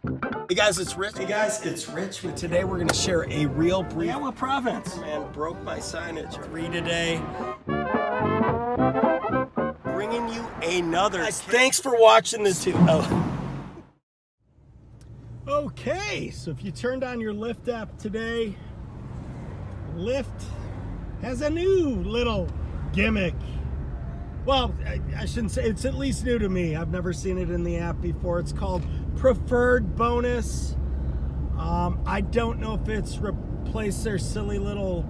Hey guys, it's Rich. Hey guys, it's Rich. Today we're going to share a real brief. Yeah, what province? Man, broke my signage free today. Bringing you another. Guys, thanks for watching this too. Okay, so if you turned on your Lyft app today, Lyft has a new little gimmick. Well, I shouldn't say, it's at least new to me. I've never seen it in the app before. It's called Preferred Bonus. I don't know if it's replaced their silly little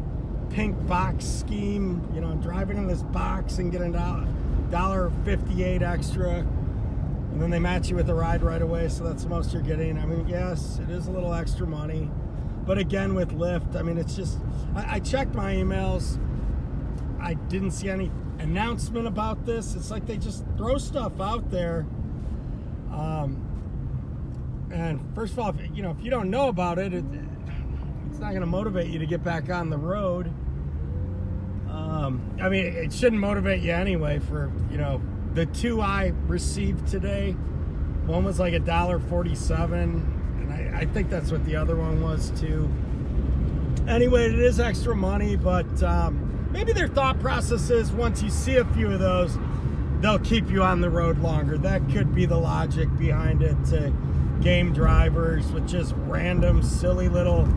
pink box scheme. You know, driving in this box and getting $1.58 extra. And then they match you with a ride right away, so that's the most you're getting. I mean, yes, it is a little extra money. But again, with Lyft, I mean, it's just, I checked my emails. I didn't see any announcement about this. It's like they just throw stuff out there. And first of all, if you don't know about it, it's not going to motivate you to get back on the road. I mean, it shouldn't motivate you anyway. For the two I received today, one was like $1.47, and I think that's what the other one was too. Anyway, it is extra money, but maybe their thought process is once you see a few of those, they'll keep you on the road longer. That could be the logic behind it, to game drivers with just random, silly little.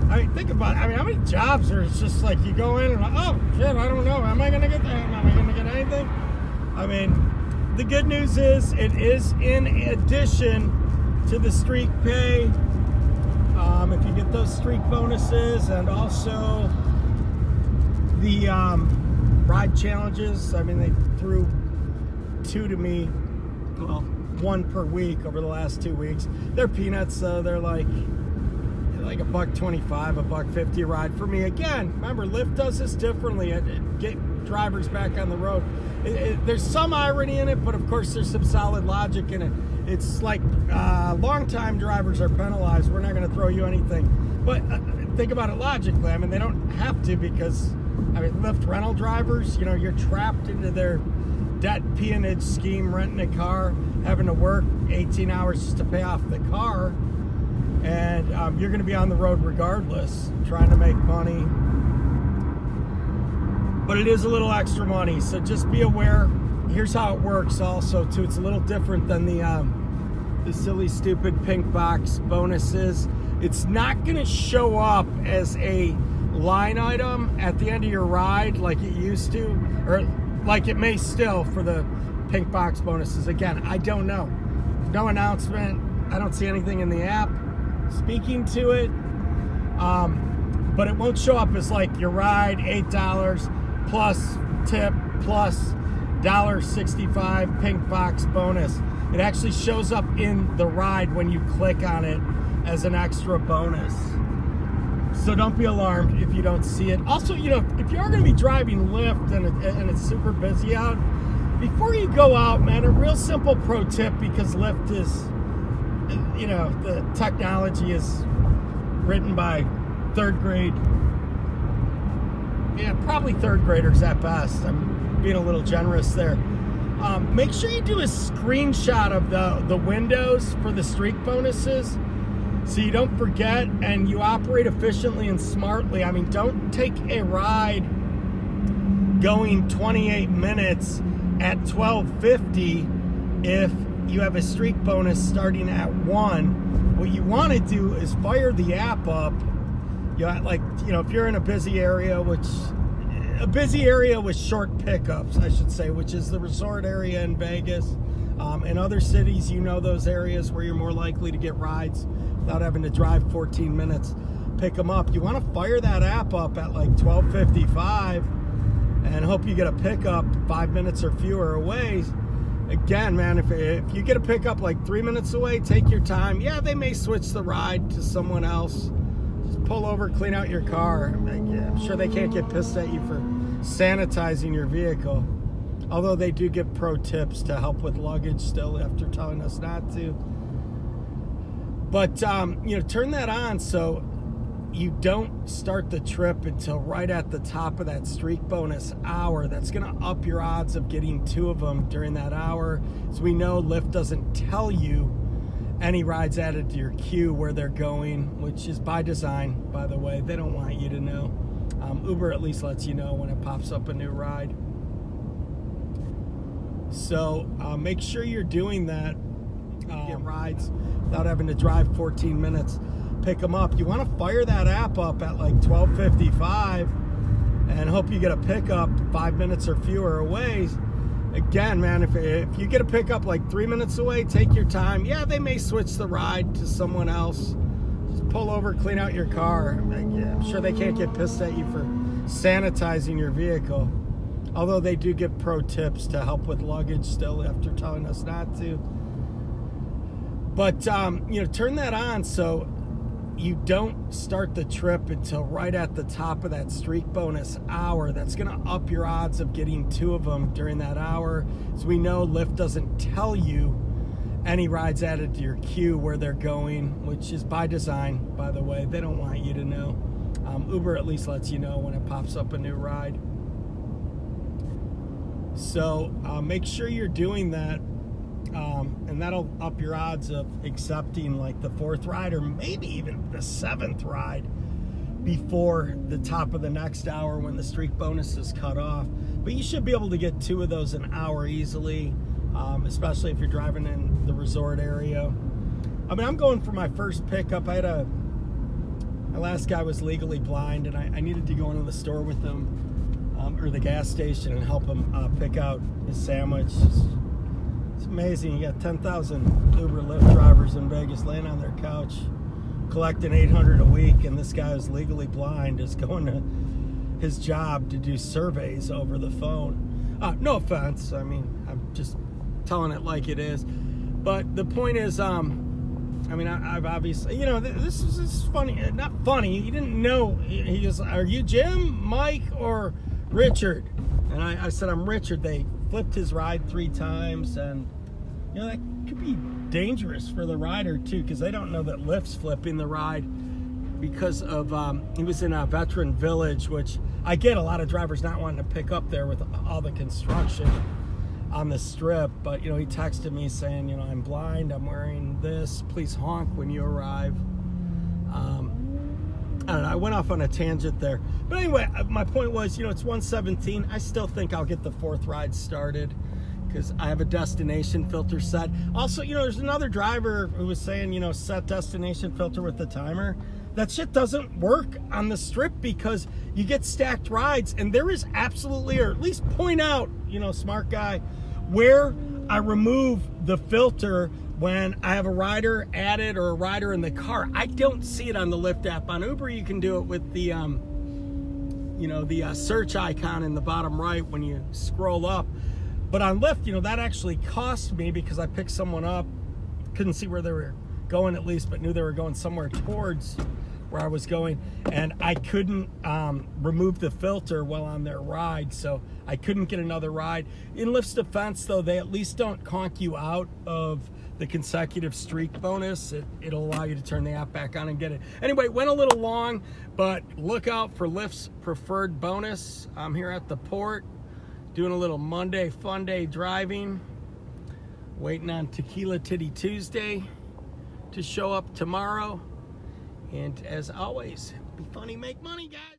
I mean, think about it. I mean, how many jobs are it's just like you go in and oh shit, I don't know. Am I gonna get that? Am I gonna get anything? I mean, the good news is it is in addition to the streak pay. If you get those streak bonuses and also the ride challenges. I mean, they threw two to me, well, one per week over the last 2 weeks. They're peanuts, though. They're like $1.25, $1.50 a ride for me. Again, remember, Lyft does this differently. Get drivers back on the road. There's some irony in it, but of course there's some solid logic in it. It's like long-time drivers are penalized. We're not going to throw you anything. But think about it logically. I mean, they don't have to, because I mean, Lyft rental drivers, you're trapped into their debt peonage scheme, renting a car, having to work 18 hours just to pay off the car, and you're going to be on the road regardless, trying to make money. But it is a little extra money, so just be aware. Here's how it works also, too. It's a little different than the silly, stupid pink box bonuses. It's not going to show up as a line item at the end of your ride like it used to, or like it may still for the pink box bonuses. Again, I don't know. No announcement. I don't see anything in the app speaking to it. But it won't show up as like your ride, $8 plus tip plus $1.65 pink box bonus. It actually shows up in the ride when you click on it as an extra bonus. So don't be alarmed if you don't see it. Also, if you are going to be driving Lyft and it's super busy out, before you go out, man, a real simple pro tip, because Lyft is, the technology is written by third grade. Yeah, probably third graders at best. I'm being a little generous there. Make sure you do a screenshot of the windows for the streak bonuses, so you don't forget and you operate efficiently and smartly. I mean, don't take a ride going 28 minutes at $12.50 if you have a streak bonus starting at 1. What you want to do is fire the app up. If you're in a busy area with short pickups, I should say, which is the resort area in Vegas. In other cities, those areas where you're more likely to get rides without having to drive 14 minutes, pick them up. You want to fire that app up at like 12:55 and hope you get a pickup 5 minutes or fewer away. Again, man, if you get a pickup like 3 minutes away, take your time. Yeah, they may switch the ride to someone else. Just pull over, clean out your car. I'm sure they can't get pissed at you for sanitizing your vehicle. Although they do give pro tips to help with luggage still after telling us not to. But, turn that on so you don't start the trip until right at the top of that streak bonus hour. That's going to up your odds of getting two of them during that hour. As we know, Lyft doesn't tell you any rides added to your queue where they're going, which is by design, by the way. They don't want you to know. Uber at least lets you know when it pops up a new ride. So make sure you're doing that. Get rides without having to drive 14 minutes. Pick them up. You want to fire that app up at like 12:55 and hope you get a pickup 5 minutes or fewer away. Again, man, if you get a pickup like 3 minutes away, take your time. Yeah, they may switch the ride to someone else. Just pull over, clean out your car. I'm sure they can't get pissed at you for sanitizing your vehicle. Although they do give pro tips to help with luggage still after telling us not to. But, turn that on so you don't start the trip until right at the top of that streak bonus hour. That's going to up your odds of getting 2 of them during that hour. As we know, Lyft doesn't tell you any rides added to your queue where they're going, which is by design, by the way. They don't want you to know. Uber at least lets you know when it pops up a new ride. So make sure you're doing that. And that'll up your odds of accepting like the 4th ride or maybe even the 7th ride before the top of the next hour when the streak bonus is cut off. But you should be able to get 2 of those an hour easily, especially if you're driving in the resort area. I mean, I'm going for my first pickup. My last guy was legally blind, and I needed to go into the store with him, or the gas station, and help him pick out his sandwich. It's amazing. You got 10,000 Uber Lyft drivers in Vegas laying on their couch collecting $800 a week, and this guy who's legally blind is going to his job to do surveys over the phone. No offense. I mean, I'm just telling it like it is. But the point is, I've obviously, this is funny. Not funny. He didn't know. He goes, "Are you Jim, Mike, or Richard?" And I said, "I'm Richard." They flipped his ride 3 times, and that could be dangerous for the rider too, because they don't know that Lyft's flipping the ride because of he was in a veteran village, which I get a lot of drivers not wanting to pick up there with all the construction on the strip. But he texted me saying, "I'm blind, I'm wearing this, please honk when you arrive." I don't know, I went off on a tangent there. But anyway, my point was, it's 1:17. I still think I'll get the 4th ride started because I have a destination filter set. Also, there's another driver who was saying, set destination filter with the timer. That shit doesn't work on the strip because you get stacked rides, and there is absolutely, or at least point out, smart guy, where I remove the filter when I have a rider added or a rider in the car. I don't see it on the Lyft app. On Uber, you can do it with the, the search icon in the bottom right when you scroll up. But on Lyft, that actually cost me because I picked someone up, couldn't see where they were going at least, but knew they were going somewhere towards where I was going, and I couldn't remove the filter while on their ride, so I couldn't get another ride. In Lyft's defense, though, they at least don't conk you out of the consecutive streak bonus. It'll allow you to turn the app back on and get it. Anyway, went a little long, but look out for Lyft's preferred bonus. I'm here at the port doing a little Monday fun day driving, waiting on Tequila Titty Tuesday to show up tomorrow. And as always, be funny, make money, guys.